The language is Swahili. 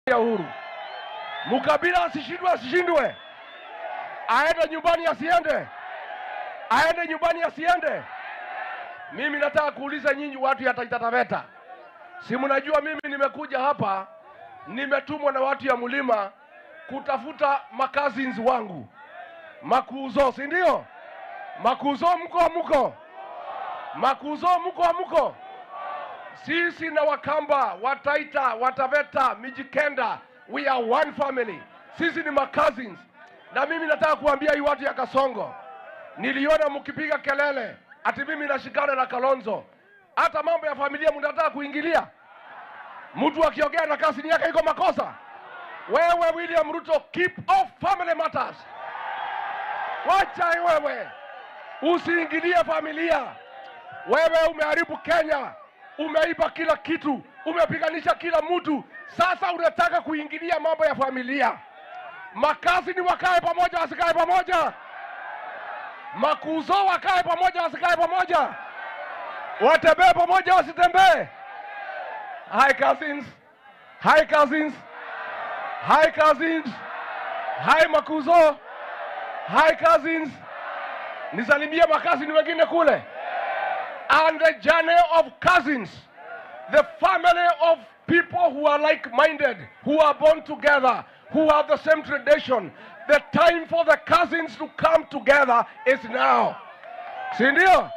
ya Uhuru. Mukabila asishindwe. Aende nyumbani asiende. Aende nyumbani asiende. Mimi nataka kuuliza nyinyi watu ya Taita Taveta. Si mnajua mimi nimekuja hapa, nimetumwa na watu ya Mulima kutafuta cousins wangu. Makuzo, si ndio? Makuzo mko? Makuzo mko? Sisi na Wakamba, Wataita, Wataveta, Mijikenda, we are one family. Sisi ni cousins. Na mimi nataka kuambia hii watu ya Kasongo. Niliona mkipiga kelele ati mimi nashikana na Kalonzo. Hata mambo ya familia mnataka kuingilia. Mtu akiongea na kasini yake iko makosa. Wewe William Ruto, keep off family matters. Wacha wewe. Usiingilie familia. Wewe umeharibu Kenya. Umeiba kila kitu. Umepiganisha kila mtu. Sasa unataka kuingilia mambo ya familia. Makasini wakae pamoja wasikae pamoja. Makuzo wakae pamoja wasikae pamoja. Watembee pamoja wasitembee. Hi cousins. Hi cousins. Hi cousins. Hi Makuzo. Hi cousins. Nisalimie makazini wengine kule. And the journey of cousins. The family of people who are like-minded, who are born together, who have the same tradition. The time for the cousins to come together is now. Si ndio?